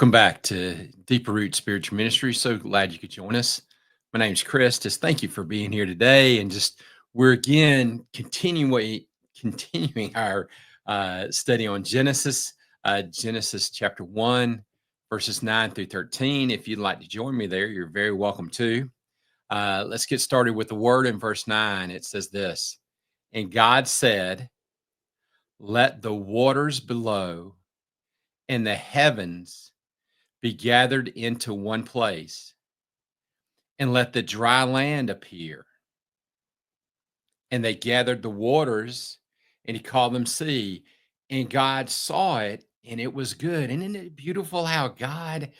Welcome back to Deeper Root Spiritual Ministry. So glad you could join us. My name's Chris. Just thank you for being here today. And just we're again continuing our study on Genesis, Genesis chapter 1, verses 9 through 13. If you'd like to join me there, you're very welcome to. Let's get started with the word in verse 9. It says this, and God said, let the waters below and the heavens be gathered into one place, and let the dry land appear. And they gathered the waters, and he called them sea. And God saw it, and it was good. And isn't it beautiful how God,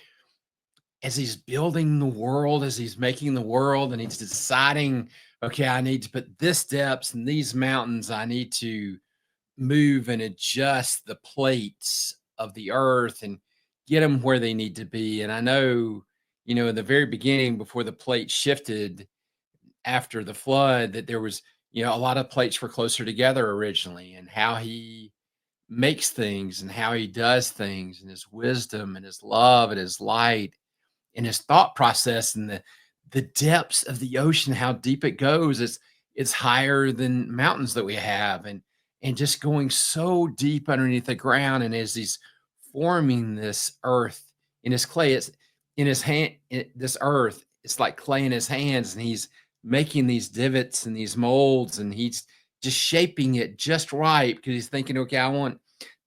as he's building the world, as he's making the world, and he's deciding, okay, I need to put this depths and these mountains, I need to move and adjust the plates of the earth and get them where they need to be. And I know, in the very beginning, before the plate shifted after the flood, that there was, a lot of plates were closer together originally, and how he makes things and how he does things and his wisdom and his love and his light and his thought process and the depths of the ocean, how deep it goes. It's higher than mountains that we have, and just going so deep underneath the ground. And as he's forming this earth in his clay, it's in his hand. This earth, it's like clay in his hands, and he's making these divots and these molds, and he's just shaping it just right because he's thinking, okay, I want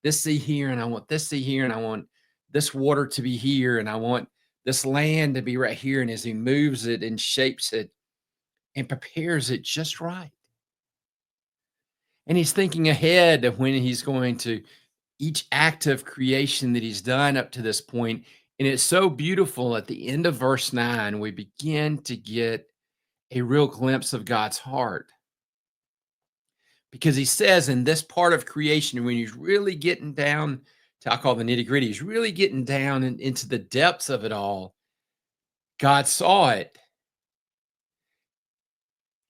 this sea here, and I want this sea here, and I want this water to be here, and I want this land to be right here. And as he moves it and shapes it and prepares it just right, and he's thinking ahead of when he's going to each act of creation that he's done up to this point. And it's so beautiful. At the end of verse 9, we begin to get a real glimpse of God's heart, because he says in this part of creation, when he's really getting down to, I call the nitty gritty, he's really getting down into the depths of it all. God saw it,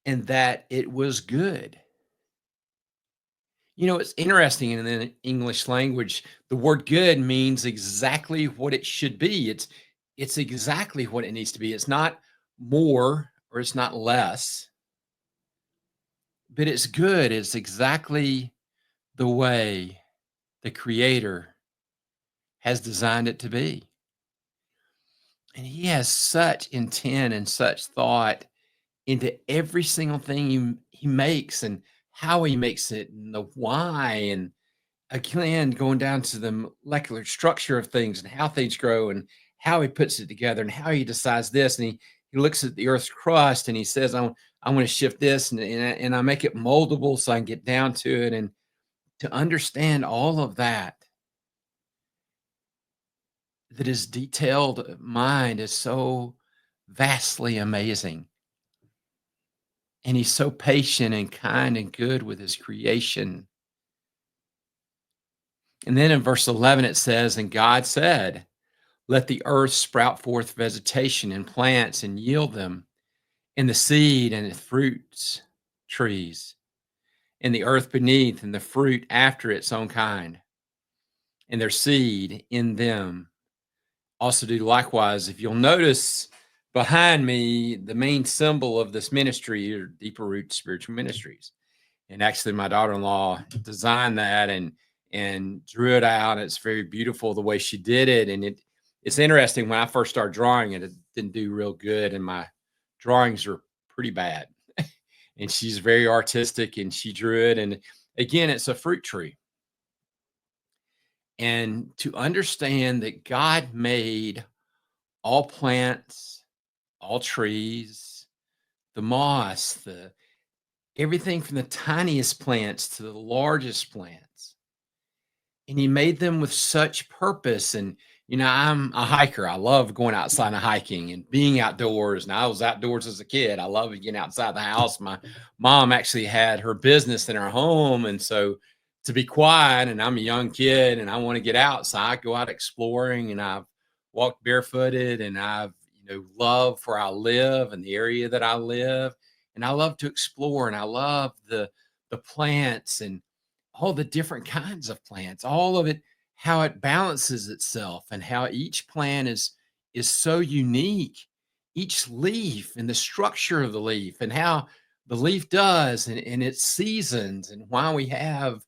and that it was good. It's interesting in the English language, the word good means exactly what it should be. It's exactly what it needs to be. It's not more or it's not less, but it's good. It's exactly the way the Creator has designed it to be. And he has such intent and such thought into every single thing he makes, and how he makes it, and the why, and again, going down to the molecular structure of things and how things grow and how he puts it together and how he decides this. And he looks at the earth's crust and he says, I want to shift this, and I make it moldable so I can get down to it. And to understand all of that his detailed mind is so vastly amazing. And he's so patient and kind and good with his creation. And then in verse 11, it says, and God said, let the earth sprout forth vegetation and plants and yield them, and the seed and the fruits, trees, and the earth beneath and the fruit after its own kind, and their seed in them also do likewise. If you'll notice behind me, the main symbol of this ministry are Deeper Root Spiritual Ministries. And actually, my daughter-in-law designed that and drew it out. It's very beautiful the way she did it. And it's interesting. When I first started drawing it, it didn't do real good, and my drawings are pretty bad. And she's very artistic, and she drew it. And again, it's a fruit tree. And to understand that God made all plants, all trees, the moss, everything from the tiniest plants to the largest plants. And he made them with such purpose. And, I'm a hiker. I love going outside and hiking and being outdoors. And I was outdoors as a kid. I love getting outside the house. My mom actually had her business in her home. And so to be quiet, and I'm a young kid and I want to get out, so I go out exploring, and I've walked barefooted, and I've, love where I live and the area that I live. And I love to explore, and I love the plants and all the different kinds of plants, all of it how it balances itself and how each plant is so unique. Each leaf and the structure of the leaf and how the leaf does and its seasons and why we have,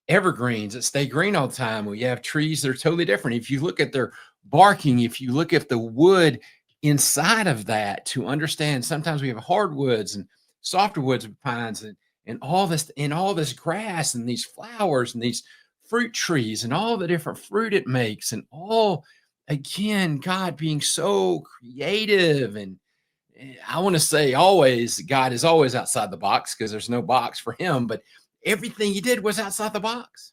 evergreens that stay green all the time. We have trees that are totally different. If you look at their barking, if you look at the wood inside of that to understand, sometimes we have hardwoods and softer woods with pines and all this grass and these flowers and these fruit trees and all the different fruit it makes and all again God being so creative and I want to say always, God is always outside the box because there's no box for him, but everything he did was outside the box.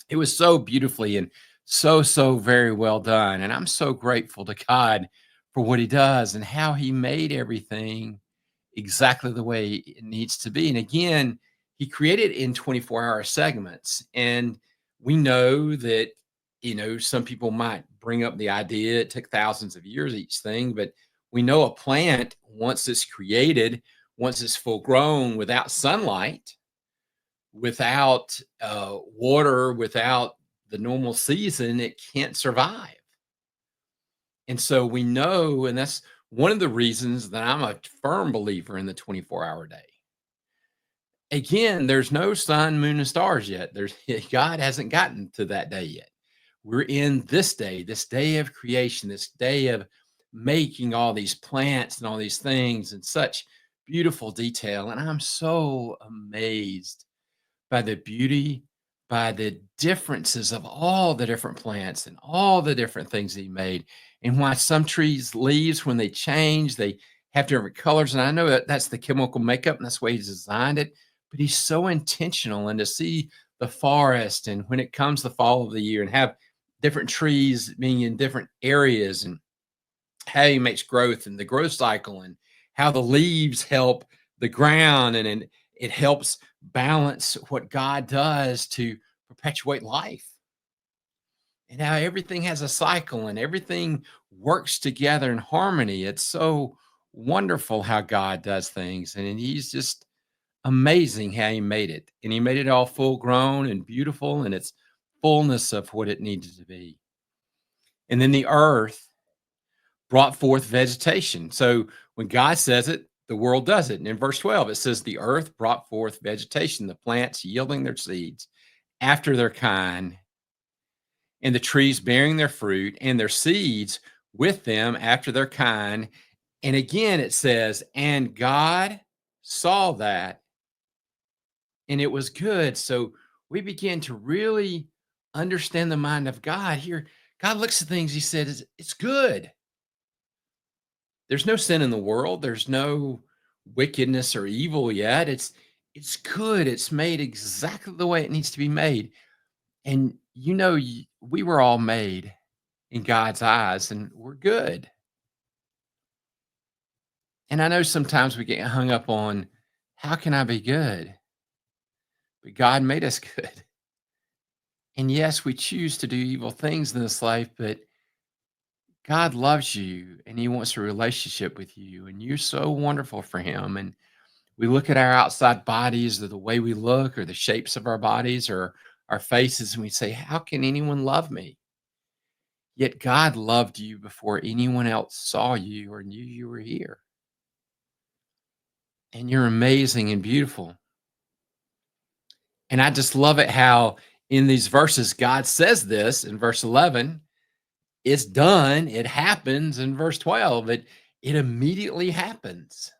It was so beautifully and so very well done. And I'm so grateful to God for what he does and how he made everything exactly the way it needs to be. And again, he created in 24-hour segments. And we know that, some people might bring up the idea it took thousands of years each thing, but we know a plant, once it's created, once it's full grown without sunlight, without water, without the normal season, it can't survive. And so we know, and that's one of the reasons that I'm a firm believer in the 24-hour day. Again, there's no sun, moon, and stars yet. There's God hasn't gotten to that day yet. We're in this day of creation, this day of making all these plants and all these things in such beautiful detail. And I'm so amazed by the beauty, by the differences of all the different plants and all the different things he made, and why some trees' leaves, when they change, they have different colors. And I know that that's the chemical makeup, and that's the way he's designed it. But he's so intentional, and to see the forest, and when it comes the fall of the year, and have different trees being in different areas, and how he makes growth and the growth cycle and how the leaves help the ground and it helps balance what God does to perpetuate life and how everything has a cycle and everything works together in harmony. It's so wonderful how God does things. And he's just amazing how he made it. And he made it all full grown and beautiful and its fullness of what it needed to be. And then the earth brought forth vegetation. So when God says it, the world does it. And in verse 12, it says, the earth brought forth vegetation, the plants yielding their seeds after their kind, and the trees bearing their fruit, and their seeds with them after their kind. And again, it says, and God saw that, and it was good. So we begin to really understand the mind of God here. God looks at things, he said, it's good. There's no sin in the world. There's no wickedness or evil yet. It's good. It's made exactly the way it needs to be made. And we were all made in God's eyes and we're good. And I know sometimes we get hung up on how can I be good? But God made us good. And yes, we choose to do evil things in this life, but God loves you and he wants a relationship with you and you're so wonderful for him. And we look at our outside bodies or the way we look or the shapes of our bodies or our faces and we say, how can anyone love me? Yet God loved you before anyone else saw you or knew you were here. And you're amazing and beautiful. And I just love it how in these verses, God says this in verse 11, it's done, it happens in verse 12, it immediately happens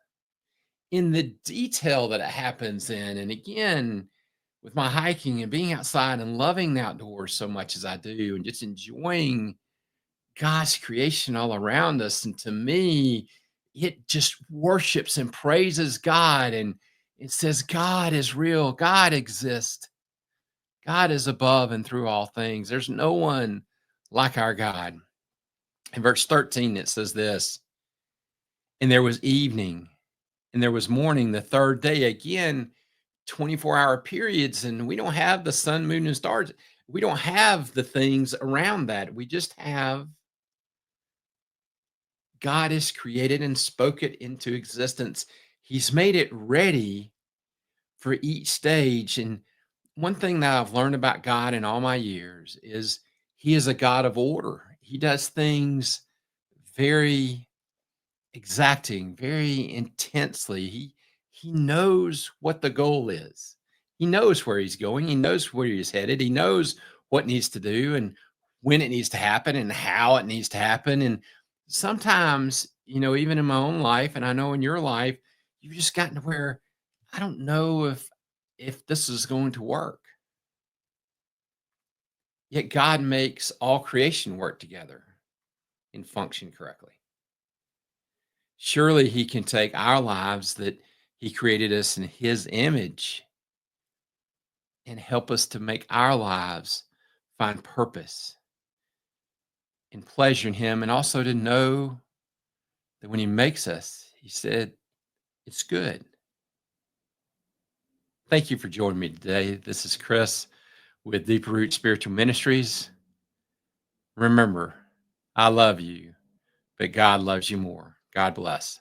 in the detail that it happens in. And again, with my hiking and being outside and loving the outdoors so much as I do, and just enjoying God's creation all around us. And to me, it just worships and praises God. And it says, God is real, God exists, God is above and through all things. There's no one like our God. In verse 13, it says this, and there was evening and there was morning the third day. Again, 24-hour periods, and we don't have the sun, moon, and stars. We don't have the things around that. We just have God has created and spoke it into existence. He's made it ready for each stage. And one thing that I've learned about God in all my years is He is a God of order. He does things very exacting, very intensely. He knows what the goal is. He knows where he's going. He knows where he's headed. He knows what needs to do and when it needs to happen and how it needs to happen. And sometimes, even in my own life, and I know in your life, you've just gotten to where I don't know if this is going to work. Yet God makes all creation work together and function correctly. Surely he can take our lives that he created us in his image and help us to make our lives find purpose and pleasure in him, and also to know that when he makes us, he said, it's good. Thank you for joining me today. This is Chris with Deeper Root Spiritual Ministries. Remember, I love you, but God loves you more. God bless.